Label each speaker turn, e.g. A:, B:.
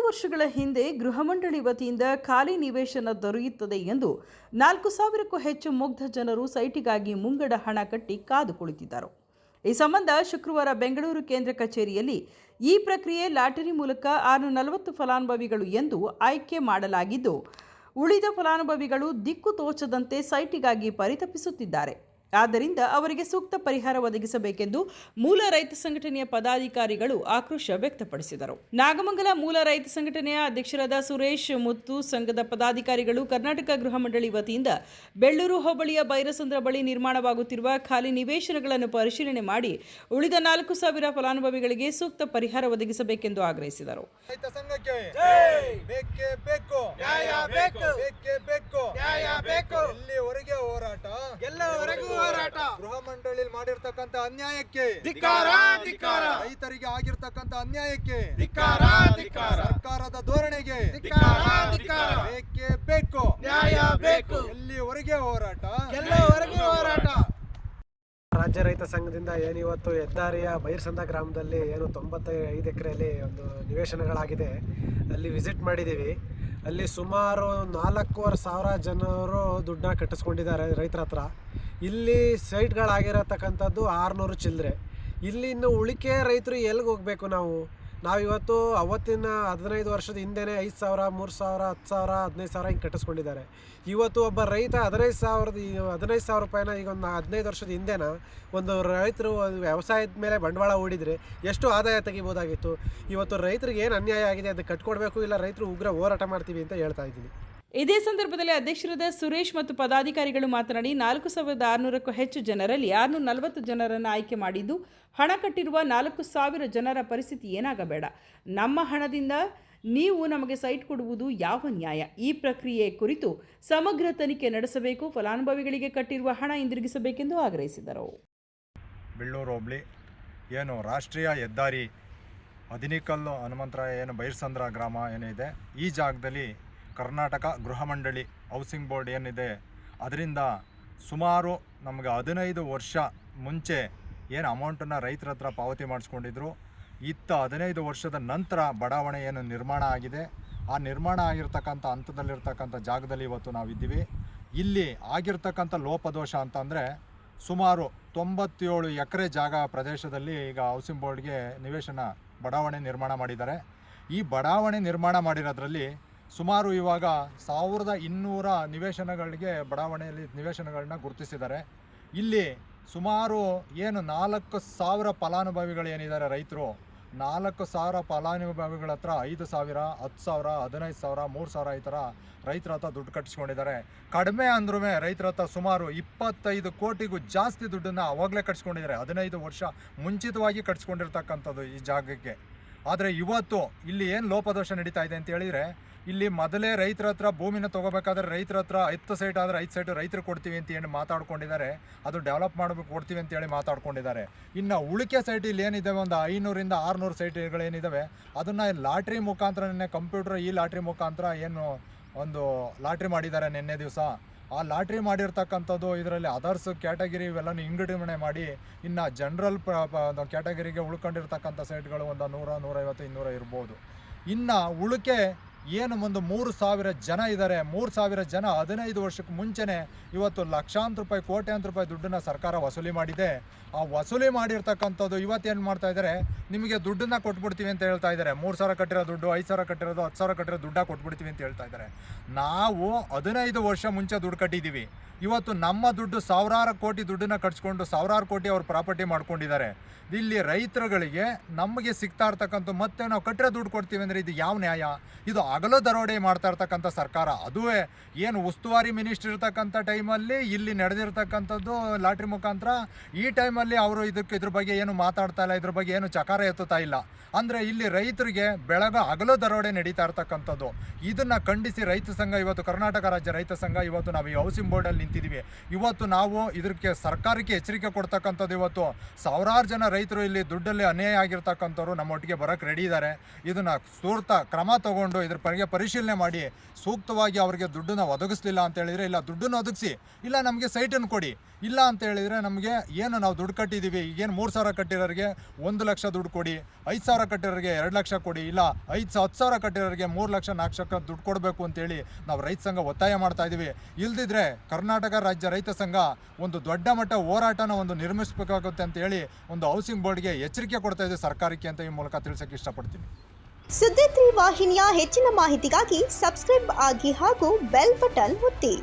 A: ವರ್ಷಗಳ ಹಿಂದೆ ಗೃಹ ಮಂಡಳಿ ವತಿಯಿಂದ ಖಾಲಿ ನಿವೇಶನ ದೊರೆಯುತ್ತದೆ ಎಂದು 4,000ಕ್ಕೂ ಹೆಚ್ಚು ಮುಗ್ಧ ಜನರು ಸೈಟಿಗಾಗಿ ಮುಂಗಡ ಹಣ ಕಟ್ಟಿ ಕಾದು ಕುಳಿತಿದ್ದರು. ಈ ಸಂಬಂಧ ಶುಕ್ರವಾರ ಬೆಂಗಳೂರು ಕೇಂದ್ರ ಕಚೇರಿಯಲ್ಲಿ ಈ ಪ್ರಕ್ರಿಯೆ ಲಾಟರಿ ಮೂಲಕ 640 ಫಲಾನುಭವಿಗಳು ಎಂದು ಆಯ್ಕೆ ಮಾಡಲಾಗಿದ್ದು, ಉಳಿದ ಫಲಾನುಭವಿಗಳು ದಿಕ್ಕು ತೋಚದಂತೆ ಸೈಟಿಗಾಗಿ ಪರಿತಪಿಸುತ್ತಿದ್ದಾರೆ. ಆದ್ದರಿಂದ ಅವರಿಗೆ ಸೂಕ್ತ ಪರಿಹಾರ ಒದಗಿಸಬೇಕೆಂದು ಮೂಲ ರೈತ ಸಂಘಟನೆಯ ಪದಾಧಿಕಾರಿಗಳು ಆಕ್ರೋಶ ವ್ಯಕ್ತಪಡಿಸಿದರು. ನಾಗಮಂಗಲ ಮೂಲ ರೈತ ಸಂಘಟನೆಯ ಅಧ್ಯಕ್ಷರಾದ ಸುರೇಶ್ ಮುತ್ತು, ಸಂಘದ ಪದಾಧಿಕಾರಿಗಳು ಕರ್ನಾಟಕ ಗೃಹ ಮಂಡಳಿ ವತಿಯಿಂದ ಬೆಳ್ಳೂರು ಹೋಬಳಿಯ ಬೈರಸಂದ್ರ ಬಳಿ ನಿರ್ಮಾಣವಾಗುತ್ತಿರುವ ಖಾಲಿ ನಿವೇಶನಗಳನ್ನು ಪರಿಶೀಲನೆ ಮಾಡಿ ಉಳಿದ 4,000 ಫಲಾನುಭವಿಗಳಿಗೆ ಸೂಕ್ತ ಪರಿಹಾರ ಒದಗಿಸಬೇಕೆಂದು ಆಗ್ರಹಿಸಿದರು.
B: ಗೃಹ ಮಂಡಳಿ ಮಾಡಿರ್ತಕ್ಕಂಥ ಅನ್ಯಾಯಕ್ಕೆ ರೈತರಿಗೆ ಆಗಿರ್ತಕ್ಕಂಥ ಅನ್ಯಾಯಕ್ಕೆ ಸರ್ಕಾರದ ಧೋರಣೆಗೆ ಬೇಕೇ ಬೇಕು, ನ್ಯಾಯ ಬೇಕು, ಎಲ್ಲಿವರೆಗೆ ಹೋರಾಟ.
C: ರಾಜ್ಯ ರೈತ ಸಂಘದಿಂದ ಏನು ಇವತ್ತು ಹೆದ್ದಾರಿಯ ಬೈರಸಂದ್ರ ಗ್ರಾಮದಲ್ಲಿ ಏನು 95 ಎಕರೆಯಲ್ಲಿ ಒಂದು ನಿವೇಶನಗಳಾಗಿದೆ, ಅಲ್ಲಿ ವಿಸಿಟ್ ಮಾಡಿದ್ದೀವಿ. ಅಲ್ಲಿ ಸುಮಾರು 4,500 ಜನರು ದುಡ್ಡನ್ನ ಕಟ್ಟಿಸ್ಕೊಂಡಿದ್ದಾರೆ ರೈತರ ಹತ್ರ. ಇಲ್ಲಿ ಸೈಟ್ಗಳಾಗಿರತಕ್ಕಂಥದ್ದು 600 ಚಿಲ್ಲರೆ. ಇಲ್ಲಿ ಇನ್ನು ಉಳಿಕೆ ರೈತರು ಎಲ್ಲಿಗೆ ಹೋಗಬೇಕು? ನಾವಿವತ್ತು ಅವತ್ತಿನ 15 ವರ್ಷದ ಹಿಂದೆಯೇ 5,000, 3,000, 10,000, 15,000 ಹಿಂಗೆ ಕಟ್ಟಿಸ್ಕೊಂಡಿದ್ದಾರೆ. ಇವತ್ತು ಒಬ್ಬ ರೈತ 15,000 ರೂಪಾಯಿನ ಈಗ ಒಂದು 15 ವರ್ಷದ ಹಿಂದೆನ ಒಂದು ರೈತರು ವ್ಯವಸಾಯದ ಮೇಲೆ ಬಂಡವಾಳ ಹೂಡಿದರೆ ಎಷ್ಟು ಆದಾಯ ತೆಗಿಬೋದಾಗಿತ್ತು. ಇವತ್ತು ರೈತರಿಗೆ ಏನು ಅನ್ಯಾಯ ಆಗಿದೆ ಅದು ಕಟ್ಕೊಡ್ಬೇಕು, ಇಲ್ಲ ರೈತರು ಉಗ್ರ ಹೋರಾಟ ಮಾಡ್ತೀವಿ ಅಂತ ಹೇಳ್ತಾ ಇದ್ದೀನಿ.
A: ಇದೇ ಸಂದರ್ಭದಲ್ಲಿ ಅಧ್ಯಕ್ಷರಾದ ಸುರೇಶ್ ಮತ್ತು ಪದಾಧಿಕಾರಿಗಳು ಮಾತನಾಡಿ 4,600ಕ್ಕೂ ಹೆಚ್ಚು ಜನರಲ್ಲಿ 640 ಜನರನ್ನು ಆಯ್ಕೆ ಮಾಡಿದ್ದು, ಹಣ ಕಟ್ಟಿರುವ 4,000 ಜನರ ಪರಿಸ್ಥಿತಿ ಏನಾಗಬೇಡ. ನಮ್ಮ ಹಣದಿಂದ ನೀವು ನಮಗೆ ಸೈಟ್ ಕೊಡುವುದು ಯಾವ ನ್ಯಾಯ? ಈ ಪ್ರಕ್ರಿಯೆ ಕುರಿತು ಸಮಗ್ರ ತನಿಖೆ ನಡೆಸಬೇಕು. ಫಲಾನುಭವಿಗಳಿಗೆ ಕಟ್ಟಿರುವ ಹಣ ಹಿಂದಿರುಗಿಸಬೇಕೆಂದು ಆಗ್ರಹಿಸಿದರು.
B: ಬೆಳ್ಳೂರು ಹೋಬಳಿ ಏನು ರಾಷ್ಟ್ರೀಯ ಹೆದ್ದಾರಿ ಅದಿನಿಕಲ್ಲು ಹನುಮಂತರಾಯ ಏನು ಬೈರಸಂದ್ರ ಗ್ರಾಮ ಏನಿದೆ, ಈ ಜಾಗದಲ್ಲಿ ಕರ್ನಾಟಕ ಗೃಹ ಮಂಡಳಿ ಹೌಸಿಂಗ್ ಬೋರ್ಡ್ ಏನಿದೆ, ಅದರಿಂದ ಸುಮಾರು ನಮಗೆ 15 ವರ್ಷ ಮುಂಚೆ ಏನು ಅಮೌಂಟನ್ನು ರೈತರ ಹತ್ರ ಪಾವತಿ ಮಾಡಿಸ್ಕೊಂಡಿದ್ರು. 15 ವರ್ಷದ ನಂತರ ಬಡಾವಣೆ ಏನು ನಿರ್ಮಾಣ ಆಗಿದೆ, ಆ ನಿರ್ಮಾಣ ಆಗಿರ್ತಕ್ಕಂಥ ಹಂತದಲ್ಲಿರ್ತಕ್ಕಂಥ ಜಾಗದಲ್ಲಿ ಇವತ್ತು ನಾವಿದ್ದೀವಿ. ಇಲ್ಲಿ ಆಗಿರ್ತಕ್ಕಂಥ ಲೋಪದೋಷ ಅಂತಂದರೆ ಸುಮಾರು 97 ಎಕರೆ ಜಾಗ ಪ್ರದೇಶದಲ್ಲಿ ಈಗ ಹೌಸಿಂಗ್ ಬೋರ್ಡ್ಗೆ ಬಡಾವಣೆ ನಿರ್ಮಾಣ ಮಾಡಿದ್ದಾರೆ. ಈ ಬಡಾವಣೆ ನಿರ್ಮಾಣ ಮಾಡಿರೋದ್ರಲ್ಲಿ ಸುಮಾರು ಇವಾಗ 1,200 ನಿವೇಶನಗಳಿಗೆ ಬಡಾವಣೆಯಲ್ಲಿ ನಿವೇಶನಗಳನ್ನ ಗುರುತಿಸಿದ್ದಾರೆ. ಇಲ್ಲಿ ಸುಮಾರು ಏನು 4,000 ಫಲಾನುಭವಿಗಳು ಏನಿದ್ದಾರೆ ರೈತರು, 4,000 ಫಲಾನುಭವಿಗಳ ಹತ್ರ 5,000, 10,000, 15,000, 3,000 ಈ ಥರ ರೈತರ ಹತ್ರ ದುಡ್ಡು ಕಟ್ಟಿಸ್ಕೊಂಡಿದ್ದಾರೆ. ಕಡಿಮೆ ಅಂದ್ರೂ ರೈತರ ಹತ್ರ ಸುಮಾರು 25 ಕೋಟಿಗೂ ಜಾಸ್ತಿ ದುಡ್ಡನ್ನು ಅವಾಗಲೇ ಕಟ್ಸ್ಕೊಂಡಿದ್ದಾರೆ. 15 ವರ್ಷ ಮುಂಚಿತವಾಗಿ ಕಟ್ಸ್ಕೊಂಡಿರ್ತಕ್ಕಂಥದ್ದು ಈ ಜಾಗಕ್ಕೆ. ಆದರೆ ಇವತ್ತು ಇಲ್ಲಿ ಏನು ಲೋಪದೋಷ ನಡೀತಾ ಇದೆ ಅಂತ ಹೇಳಿದರೆ, ಇಲ್ಲಿ ಮೊದಲೇ ರೈತರ ಹತ್ರ ಭೂಮಿನ ತೊಗೋಬೇಕಾದ್ರೆ ರೈತರ ಹತ್ರ 10 ಸೈಟ್ ಆದರೆ 5 ಸೈಟು ರೈತರು ಕೊಡ್ತೀವಿ ಅಂತ ಹೇಳಿ ಮಾತಾಡ್ಕೊಂಡಿದ್ದಾರೆ. ಅದು ಡೆವಲಪ್ ಮಾಡಬೇಕು ಕೊಡ್ತೀವಿ ಅಂತೇಳಿ ಮಾತಾಡ್ಕೊಂಡಿದ್ದಾರೆ. ಇನ್ನು ಉಳಿಕೆ ಸೈಟ್ ಇಲ್ಲಿ ಏನಿದ್ದಾವೆ, ಒಂದು 500ರಿಂದ 600 ಸೈಟ್ಗಳೇನಿದ್ದಾವೆ, ಅದನ್ನು ಲಾಟ್ರಿ ಮುಖಾಂತರ ಕಂಪ್ಯೂಟರ್ ಈ ಲಾಟ್ರಿ ಮುಖಾಂತರ ಏನು ಒಂದು ಲಾಟ್ರಿ ಮಾಡಿದ್ದಾರೆ ನಿನ್ನೆ ದಿವಸ. ಆ ಲಾಟ್ರಿ ಮಾಡಿರ್ತಕ್ಕಂಥದ್ದು ಇದರಲ್ಲಿ ಅದರ್ಸ್ ಕ್ಯಾಟಗಿರಿ ಇವೆಲ್ಲನೂ ವಿಂಗಡಣೆ ಮಾಡಿ ಇನ್ನು ಜನರಲ್ ಕ್ಯಾಟಗರಿಗೆ ಉಳ್ಕೊಂಡಿರ್ತಕ್ಕಂಥ ಸೈಟ್ಗಳು ಒಂದು 100, 150, 200 ಇರ್ಬೋದು. ಇನ್ನು ಉಳಿಕೆ ಏನು ಒಂದು 3,000 ಜನ ಇದ್ದಾರೆ. 3,000 ಜನ 15 ವರ್ಷಕ್ಕೆ ಮುಂಚೆನೇ ಇವತ್ತು ಲಕ್ಷಾಂತರ ರೂಪಾಯಿ, ಕೋಟ್ಯಾಂತರ ರೂಪಾಯಿ ದುಡ್ಡನ್ನು ಸರ್ಕಾರ ವಸೂಲಿ ಮಾಡಿದೆ. ಆ ವಸೂಲಿ ಮಾಡಿರ್ತಕ್ಕಂಥದ್ದು ಇವತ್ತೇನು ಮಾಡ್ತಾ ಇದ್ದಾರೆ, ನಿಮಗೆ ದುಡ್ಡನ್ನು ಕೊಟ್ಬಿಡ್ತೀವಿ ಅಂತ ಹೇಳ್ತಾ ಇದ್ದಾರೆ. 3,000 ಕಟ್ಟಿರೋ ದುಡ್ಡು, 5,000 ಕಟ್ಟಿರೋದು, 10,000 ಕಟ್ಟಿರೋ ದುಡ್ಡ ಕೊಟ್ಬಿಡ್ತೀವಿ ಅಂತ ಹೇಳ್ತಾ ಇದ್ದಾರೆ. ನಾವು 15 ವರ್ಷ ಮುಂಚೆ ದುಡ್ಡು ಕಟ್ಟಿದ್ದೀವಿ. ಇವತ್ತು ನಮ್ಮ ದುಡ್ಡು ಸಾವಿರಾರು ಕೋಟಿ ದುಡ್ಡನ್ನು ಕಟ್ಸ್ಕೊಂಡು ಸಾವಿರಾರು ಕೋಟಿ ಅವ್ರು ಪ್ರಾಪರ್ಟಿ ಮಾಡ್ಕೊಂಡಿದ್ದಾರೆ. ಇಲ್ಲಿ ರೈತರುಗಳಿಗೆ ನಮಗೆ ಸಿಗ್ತಾ ಇರ್ತಕ್ಕಂಥ ಮತ್ತೆ ನಾವು ಕಟ್ಟಿರೋ ದುಡ್ಡು ಕೊಡ್ತೀವಿ ಅಂದರೆ ಇದು ಯಾವ ನ್ಯಾಯ? ಇದು ಹಗಲು ದರೋಡೆ ಮಾಡ್ತಾ ಇರ್ತಕ್ಕಂಥ ಸರ್ಕಾರ. ಅದುವೇ ಏನು ಉಸ್ತುವಾರಿ ಮಿನಿಸ್ಟರ್ ಇರ್ತಕ್ಕಂಥ ಟೈಮಲ್ಲಿ ಇಲ್ಲಿ ನಡೆದಿರ್ತಕ್ಕಂಥದ್ದು ಲಾಟ್ರಿ ಮುಖಾಂತರ. ಈ ಟೈಮಲ್ಲಿ ಅವರು ಇದ್ರ ಬಗ್ಗೆ ಏನು ಮಾತಾಡ್ತಾ ಇಲ್ಲ, ಇದ್ರ ಬಗ್ಗೆ ಏನು ಚಕಾರ ಎತ್ತುತ್ತಾ ಇಲ್ಲ. ಅಂದರೆ ಇಲ್ಲಿ ರೈತರಿಗೆ ಹಗಲು ದರೋಡೆ ನಡೀತಾ ಇರ್ತಕ್ಕಂಥದ್ದು. ಇದನ್ನು ಖಂಡಿಸಿ ರೈತ ಸಂಘ ಇವತ್ತು, ಕರ್ನಾಟಕ ರಾಜ್ಯ ರೈತ ಸಂಘ ಇವತ್ತು ನಾವು ಈ ಹೌಸಿಂಗ್ ಬೋರ್ಡಲ್ಲಿ ನಿಂತಿದ್ದೀವಿ. ಇವತ್ತು ನಾವು ಇದಕ್ಕೆ ಸರ್ಕಾರಕ್ಕೆ ಎಚ್ಚರಿಕೆ ಕೊಡ್ತಕ್ಕಂಥದ್ದು, ಇವತ್ತು ಸಾವಿರಾರು ಜನ ರೈತರು ಇಲ್ಲಿ ದುಡ್ಡಲ್ಲಿ ಅನ್ಯಾಯ ಆಗಿರ್ತಕ್ಕಂಥವ್ರು ನಮ್ಮೊಟ್ಟಿಗೆ ಬರೋಕ್ಕೆ ರೆಡಿ ಇದ್ದಾರೆ. ಇದನ್ನು ಸೂರ್ತ ಕ್ರಮ ತಗೊಂಡು ಇದ್ರ ಪರಿಶೀಲನೆ ಮಾಡಿ ಸೂಕ್ತವಾಗಿ ಅವರಿಗೆ ದುಡ್ಡನ್ನು ಒದಗಿಸ್ಲಿಲ್ಲ ಅಂತ ಹೇಳಿದರೆ, ಇಲ್ಲ ದುಡ್ಡನ್ನು ಒದಗಿಸಿ, ಇಲ್ಲ ನಮಗೆ ಸೈಟನ್ನು ಕೊಡಿ, ಇಲ್ಲ ಅಂತ ಹೇಳಿದರೆ ನಮಗೆ ಏನು ನಾವು ದುಡ್ಡು ಕಟ್ಟಿದ್ದೀವಿ, ಈಗೇನು 3,000 ಕಟ್ಟಿರೋರಿಗೆ 1 ಲಕ್ಷ ದುಡ್ಡು ಕೊಡಿ, 5,000 ಕಟ್ಟಿರೋರಿಗೆ 2 ಲಕ್ಷ ಕೊಡಿ, ಇಲ್ಲ 10,000 ಕಟ್ಟಿರೋರಿಗೆ 3 ಲಕ್ಷ 4 ಲಕ್ಷ ದುಡ್ಡು ಕೊಡಬೇಕು ಅಂತೇಳಿ ನಾವು ರೈತ ಸಂಘ ಒತ್ತಾಯ ಮಾಡ್ತಾ ಇದ್ದೀವಿ. ಇಲ್ದಿದ್ರೆ ಕರ್ನಾಟಕ ರಾಜ್ಯ ರೈತ ಸಂಘ ಒಂದು ದೊಡ್ಡ ಮಟ್ಟ ಹೋರಾಟನ ನಿರ್ಮಿಸಬೇಕಾಗುತ್ತೆ ಅಂತ ಹೇಳಿ ಒಂದು ಹೌಸಿಂಗ್ ಬೋರ್ಡ್ಗೆ ಎಚ್ಚರಿಕೆ ಕೊಡ್ತಾ ಇದೆ ಸರ್ಕಾರಕ್ಕೆ ಅಂತ ಈ ಮೂಲಕ ತಿಳಿಸೋಕ್ಕೆ ಇಷ್ಟಪಡ್ತೀನಿ.
D: ಸುದ್ದಿ 3 ವಾಹಿನಿಯ ಹೆಚ್ಚಿನ ಮಾಹಿತಿಗಾಗಿ ಸಬ್ಸ್ಕ್ರೈಬ್ ಆಗಿ ಹಾಗೂ ಬೆಲ್ ಬಟನ್ ಒತ್ತಿ.